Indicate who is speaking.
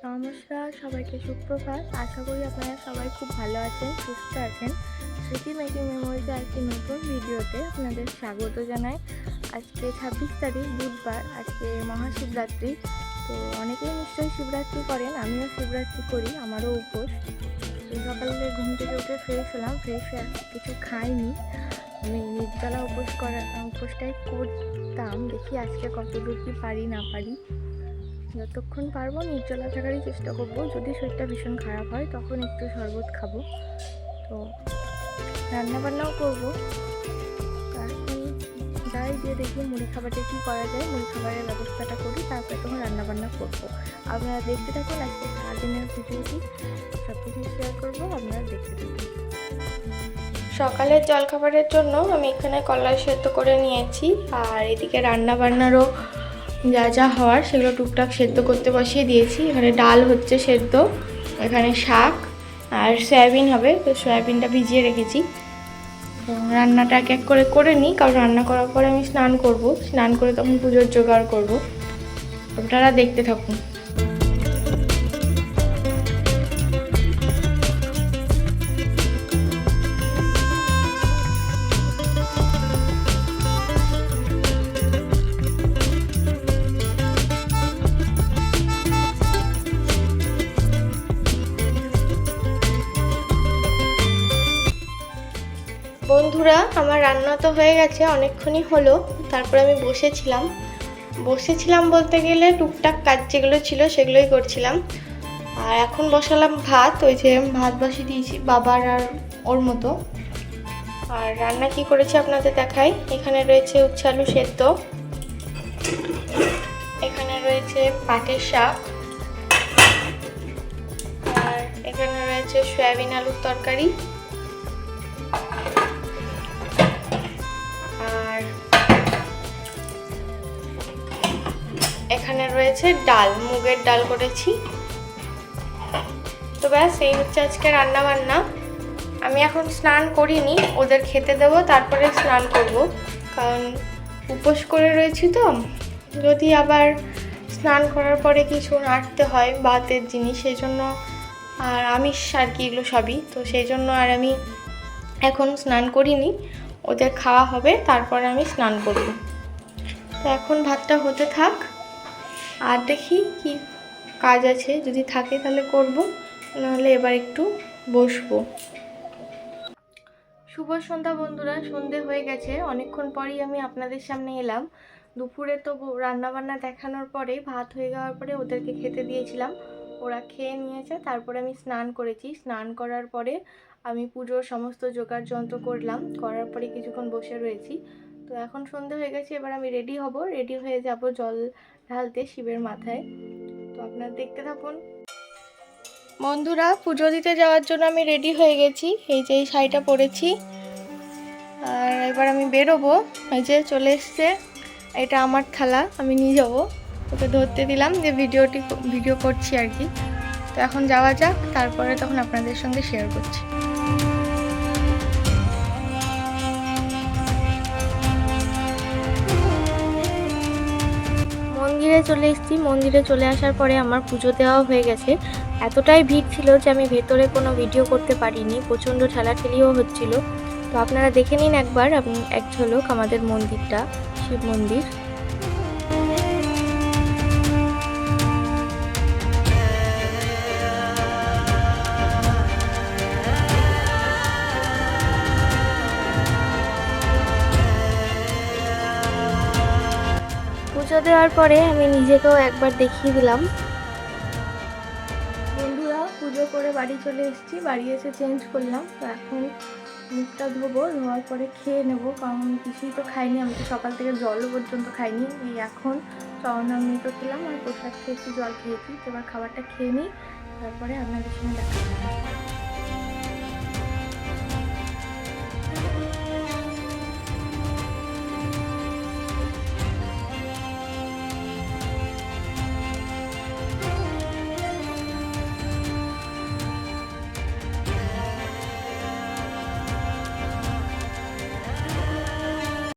Speaker 1: নমস্কার, সবাইকে সুপ্রভাত। আশা করি আপনারা সবাই খুব ভালো আছেন, সুস্থ আছেন। স্মৃতি মেকিং মেমোরিজে একটি নতুন ভিডিওতে আপনাদের স্বাগত জানাই। আজকে 26 তারিখ বুধবার, আজকে মহাশিবরাত্রি। তো অনেকেই নিশ্চয়ই শিবরাত্রি করেন, আমিও শিবরাত্রি করি, আমারও উপোস। তো সকালে ঘুম থেকে উঠে ফ্রেশ হলাম, ফ্রেশ হয়ে কিছু খাইনি। আমি নির্জলা উপোসটাই করতাম। দেখি আজকে কতদূর কি পারি না পারি। যতক্ষণ পারবো নির্জলা থাকারই চেষ্টা করবো। যদি শরীরটা ভীষণ খারাপ হয় তখন একটু শরবত খাবো। তো রান্নাবান্নাও করবো। এখন যাই দিয়ে দেখি মুড়ি খাবারটা কী করা যায়, মুড়ি খাবারের ব্যবস্থাটা করি, তারপরে তখন রান্নাবান্না করবো। আপনারা দেখতে থাকুন আজকে সারাদিনের ভিডিওটি, সব কিছু শেয়ার করবো, আপনারা দেখতে থাকুন। সকালের জলখাবারের জন্য আমি এখানে কলাই সেদ্ধ করে নিয়েছি, আর এদিকে রান্নাবান্নারও যা যা হওয়ার সেগুলো টুকটাক সেদ্ধ করতে বসিয়ে দিয়েছি। এখানে ডাল হচ্ছে সেদ্ধ, এখানে শাক আর সয়াবিন হবে, তো সয়াবিনটা ভিজিয়ে রেখেছি। রান্নাটা এক এক করে করে নিই, কারণ রান্না করার পরে আমি স্নান করব, স্নান করে তখন পুজোর জোগাড় করব। আপনারা দেখতে থাকুন। বন্ধুরা, আমার রান্না তো হয়ে গেছে, অনেকক্ষণই হলো। তারপরে আমি বসেছিলাম বলতে গেলে টুকটাক কাজ যেগুলো ছিল সেগুলোই করছিলাম। আর এখন বসালাম ভাত, ওই যে ভাত বসিয়ে দিয়েছি বাবার আর ওর মতো। আর রান্না কি করেছি আপনাদের দেখাই। এখানে রয়েছে উচ্ছে আলু সেদ্ধ, এখানে রয়েছে পাটের শাক, আর এখানে রয়েছে সয়াবিন আলুর তরকারি, আর এখানে রয়েছে ডাল, মুগের ডাল করেছি। তো ব্যাস, এই হচ্ছে আজকে রান্না বান্না। আমি এখন স্নান করিনি, ওদের খেতে দেবো তারপরে স্নান করব, কারণ উপোস করে রয়েছি। তো যদি আবার স্নান করার পরে কিছু নাড়তে হয় ভাতের জিনিস, সেই জন্য, আর আমিষ আর কি এগুলো সবই, তো সেই জন্য আর আমি এখন স্নান করিনি। ওদের খাওয়া হবে তারপরে আমি স্নান করব। তো এখন ভাতটা হতে থাক, আর দেখি কি কাজ আছে, যদি থাকে তাহলে করব, নাহলে এবার একটু বসবো। শুভ সন্ধ্যা বন্ধুরা, সন্ধে হয়ে গেছে, অনেকক্ষণ পরেই আমি আপনাদের সামনে এলাম। দুপুরে তো রান্নাবান্না দেখানোর পরে ভাত হয়ে যাওয়ার পরে ওদেরকে খেতে দিয়েছিলাম, ওরা খেয়ে নিয়েছে। তারপরে আমি স্নান করেছি, স্নান করার পরে আমি পুজোর সমস্ত জোগাড় যন্ত্র করলাম, করার পরে কিছুক্ষণ বসে রয়েছি। তো এখন সন্ধে হয়ে গেছে, এবার আমি রেডি হব, রেডি হয়ে যাব জল ঢালতে শিবের মাথায়। তো আপনারা দেখতে থাকুন। বন্ধুরা, পুজো দিতে যাওয়ার জন্য আমি রেডি হয়ে গেছি, এই যে এই শাড়িটা পরেছি। আর এবার আমি বেরোবো, এই যে চলে এসছে, এটা আমার থালা, আমি নিয়ে যাবো। ওকে ধরতে দিলাম যে ভিডিও করছি আর কি। তো এখন যাওয়া যাক, তারপরে তখন আপনাদের সঙ্গে শেয়ার করছি। মন্দিরে চলে এসেছি, মন্দিরে চলে আসার পরে আমার পুজো দেওয়া হয়ে গেছে। এতটাই ভিড় ছিল যে আমি ভেতরে কোনো ভিডিও করতে পারিনি, প্রচণ্ড ঠেলাঠেলিও হচ্ছিল। তো আপনারা দেখে নিন একবার এক ঝলক আমাদের মন্দিরটা, শিব মন্দির। পুজো দেওয়ার পরে আমি নিজেকেও একবার দেখিয়ে দিলাম। বন্ধুরা, পুজো করে বাড়ি চলে এসেছি, বাড়ি এসে চেঞ্জ করলাম। তো এখন মুখটা ধোবো, ধোয়ার পরে খেয়ে নেবো, কারণ কিছুই তো খাইনি, আমি তো সকাল থেকে জলও পর্যন্ত খাইনি। এই এখন চরণামৃত খেলাম আর প্রসাদ খেয়েছি, জল খেয়েছি। এবার খাবারটা খেয়ে নিই, তারপরে আপনাদের সঙ্গে দেখা হবে।